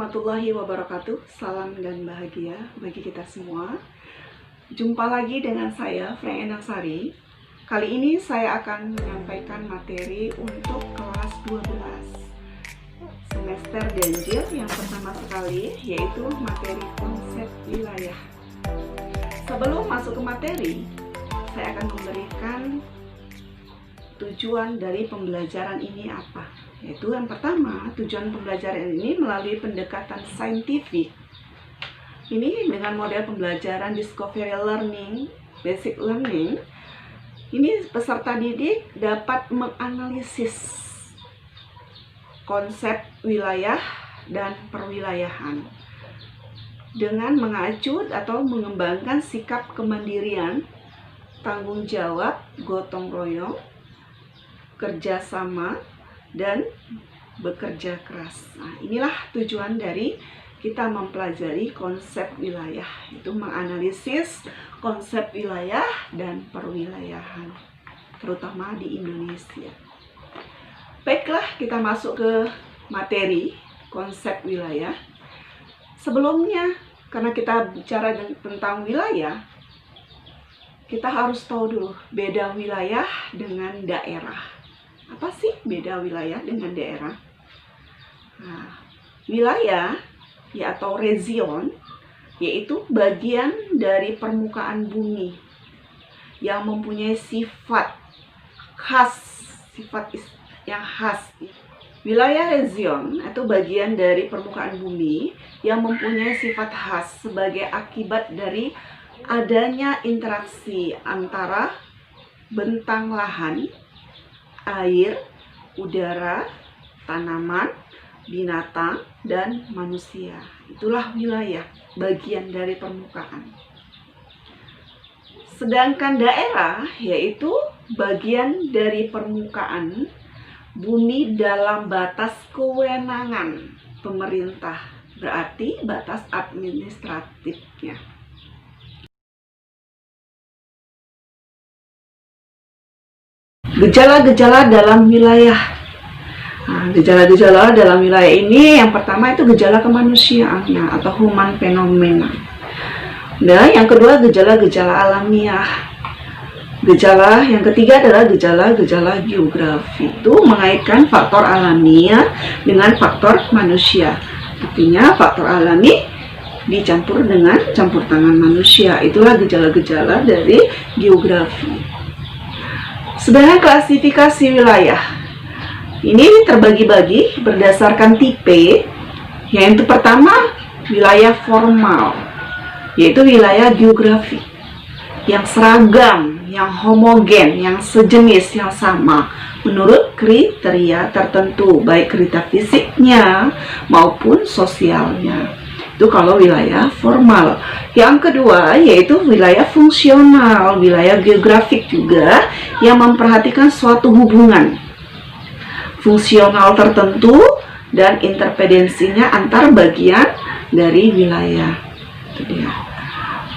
warahmatullahi wabarakatuh. Salam dan bahagia bagi kita semua. Jumpa lagi dengan saya, Frank Endang Sari. Kali ini saya akan menyampaikan materi untuk kelas 12 semester ganjil yang pertama sekali, yaitu materi konsep wilayah. Sebelum masuk ke materi, saya akan memberikan tujuan dari pembelajaran ini apa. Yaitu yang pertama, tujuan pembelajaran ini melalui pendekatan saintifik. Ini dengan model pembelajaran discovery learning, basic learning. Ini peserta didik dapat menganalisis konsep wilayah dan perwilayahan dengan mengacu atau mengembangkan sikap kemandirian, tanggung jawab, gotong royong, kerjasama, dan bekerja keras. Nah, inilah tujuan dari kita mempelajari konsep wilayah, itu menganalisis konsep wilayah dan perwilayahan, terutama di Indonesia. Baiklah, kita masuk ke materi konsep wilayah. Sebelumnya, karena kita bicara tentang wilayah, kita harus tahu dulu beda wilayah dengan daerah. Apa sih beda wilayah dengan daerah? Nah, wilayah ya atau region yaitu bagian dari permukaan bumi yang mempunyai sifat khas, yang khas. Wilayah region atau bagian dari permukaan bumi yang mempunyai sifat khas sebagai akibat dari adanya interaksi antara bentang lahan, air, udara, tanaman, binatang, dan manusia. Itulah wilayah, bagian dari permukaan. Sedangkan daerah yaitu bagian dari permukaan bumi dalam batas kewenangan pemerintah, berarti batas administratifnya. Gejala-gejala dalam wilayah. Nah, gejala-gejala dalam wilayah ini yang pertama itu gejala kemanusiaan atau human phenomena. Dan yang kedua gejala-gejala alamiah. Gejala yang ketiga adalah gejala-gejala geografi. Itu mengaitkan faktor alamiah dengan faktor manusia. Artinya faktor alami dicampur dengan campur tangan manusia. Itulah gejala-gejala dari geografi. Sedangkan klasifikasi wilayah ini terbagi-bagi berdasarkan tipe, yaitu pertama wilayah formal, yaitu wilayah geografi yang seragam, yang homogen, yang sejenis, yang sama menurut kriteria tertentu, baik kriteria fisiknya maupun sosialnya. Itu kalau wilayah formal. Yang kedua yaitu wilayah fungsional, wilayah geografik juga yang memperhatikan suatu hubungan fungsional tertentu dan interdependensinya antar bagian dari wilayah. Itu dia.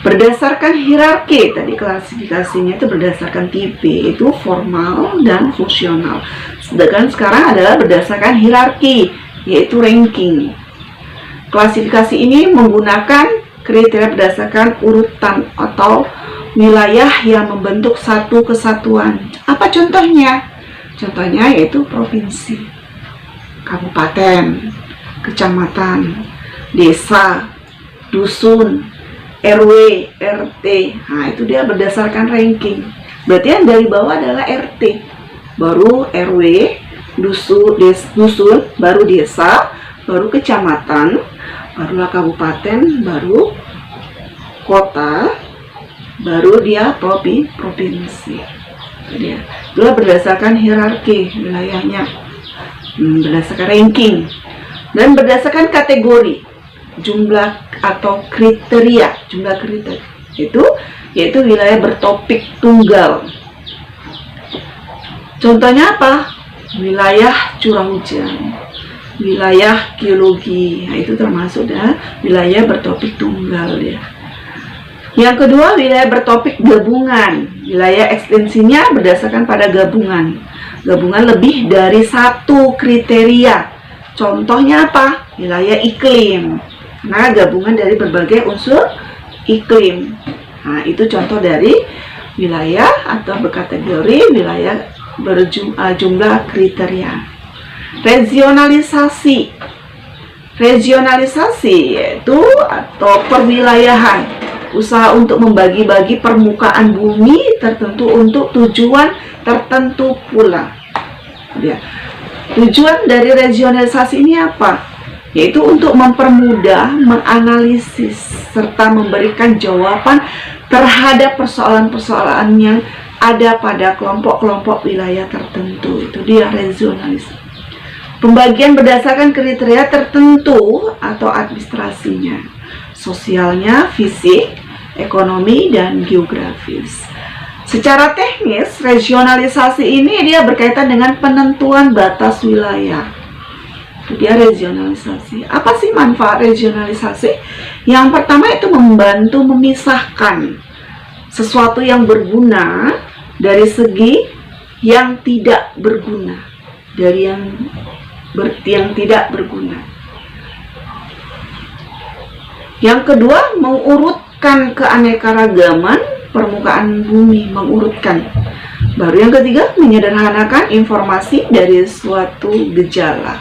Berdasarkan hierarki, tadi klasifikasinya itu berdasarkan tipe, itu formal dan fungsional. Sedangkan sekarang adalah berdasarkan hierarki, yaitu ranking. Klasifikasi ini menggunakan kriteria berdasarkan urutan atau wilayah yang membentuk satu kesatuan. Apa contohnya? Contohnya yaitu provinsi, kabupaten, kecamatan, desa, dusun, RW, RT. Nah, itu dia berdasarkan ranking. Berarti yang dari bawah adalah RT, baru RW, dusun, baru desa, baru kecamatan, barulah kabupaten, baru kota, baru dia provinsi. Dia itulah berdasarkan hierarki wilayahnya, berdasarkan ranking dan berdasarkan kategori jumlah atau kriteria, jumlah kriteria itu yaitu wilayah bertopik tunggal. Contohnya apa? Wilayah curah hujan, wilayah geologi. Nah, itu termasuk wilayah bertopik tunggal ya. Yang kedua, wilayah bertopik gabungan. Wilayah ekstensinya berdasarkan pada gabungan. Gabungan lebih dari satu kriteria. Contohnya apa? wilayah iklim. Nah, gabungan dari berbagai unsur iklim. Nah, itu contoh dari wilayah atau berkategori wilayah berjumlah kriteria. Regionalisasi. Regionalisasi yaitu atau perwilayahan, usaha untuk membagi-bagi permukaan bumi tertentu untuk tujuan tertentu pula. Ya. Tujuan dari regionalisasi ini apa? Yaitu untuk mempermudah, menganalisis, serta memberikan jawaban terhadap persoalan-persoalan yang ada pada kelompok-kelompok wilayah tertentu. Itu dia regionalisasi. Pembagian berdasarkan kriteria tertentu atau administrasinya, sosialnya, fisik, ekonomi, dan geografis. Secara teknis, regionalisasi ini dia berkaitan dengan penentuan batas wilayah. Itu dia regionalisasi. Apa sih manfaat regionalisasi? Yang pertama itu membantu memisahkan sesuatu yang berguna dari segi yang tidak berguna, dari yang tidak berguna. Yang kedua, mengurutkan keanekaragaman permukaan bumi, mengurutkan. Baru yang ketiga, menyederhanakan informasi dari suatu gejala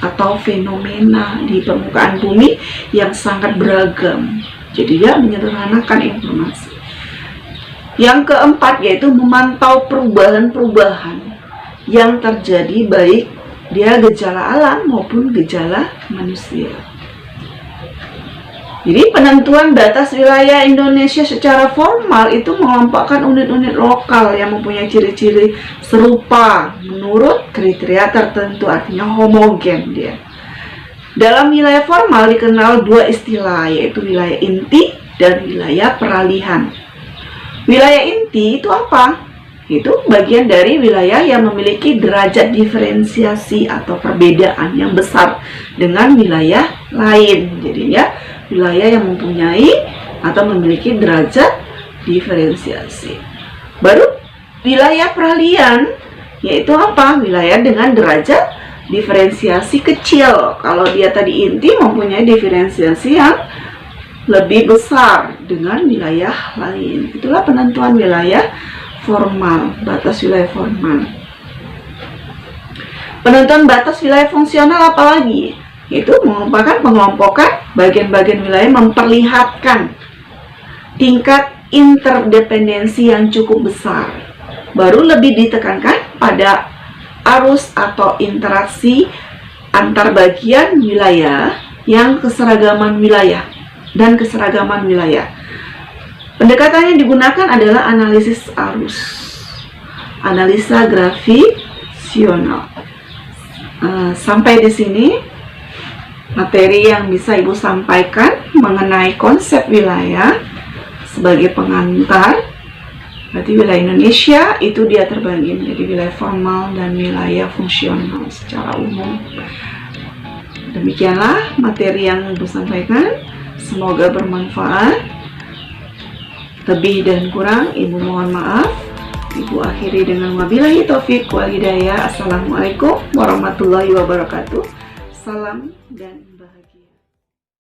atau fenomena di permukaan bumi yang sangat beragam. Jadi dia menyederhanakan informasi. Yang keempat yaitu memantau perubahan-perubahan yang terjadi, baik dia gejala alam maupun gejala manusia. Jadi penentuan batas wilayah Indonesia secara formal itu mengelompokkan unit-unit lokal yang mempunyai ciri-ciri serupa menurut kriteria tertentu, artinya homogen dia. Dalam wilayah formal dikenal dua istilah, yaitu wilayah inti dan wilayah peralihan. Wilayah inti itu apa? Itu bagian dari wilayah yang memiliki derajat diferensiasi atau perbedaan yang besar dengan wilayah lain. Jadinya wilayah yang mempunyai atau memiliki derajat diferensiasi. Baru wilayah peralihan, yaitu apa? Wilayah dengan derajat diferensiasi kecil. Kalau dia tadi inti mempunyai diferensiasi yang lebih besar dengan wilayah lain. Itulah penentuan wilayah formal, batas wilayah formal. Penentuan batas wilayah fungsional apalagi? Yaitu merupakan pengelompokan bagian-bagian wilayah memperlihatkan tingkat interdependensi yang cukup besar. Baru lebih ditekankan pada arus atau interaksi antar bagian wilayah yang keseragaman wilayah dan keseragaman wilayah. Pendekatan yang digunakan adalah analisis arus, analisa gravitasional. Sampai di sini materi yang bisa Ibu sampaikan mengenai konsep wilayah sebagai pengantar. Berarti wilayah Indonesia itu dia terbagi menjadi wilayah formal dan wilayah fungsional secara umum. Demikianlah materi yang Ibu sampaikan. Semoga bermanfaat. Lebih dan kurang Ibu mohon maaf. Ibu akhiri dengan wabillahi taufik wal hidayah. Assalamualaikum warahmatullahi wabarakatuh. Salam dan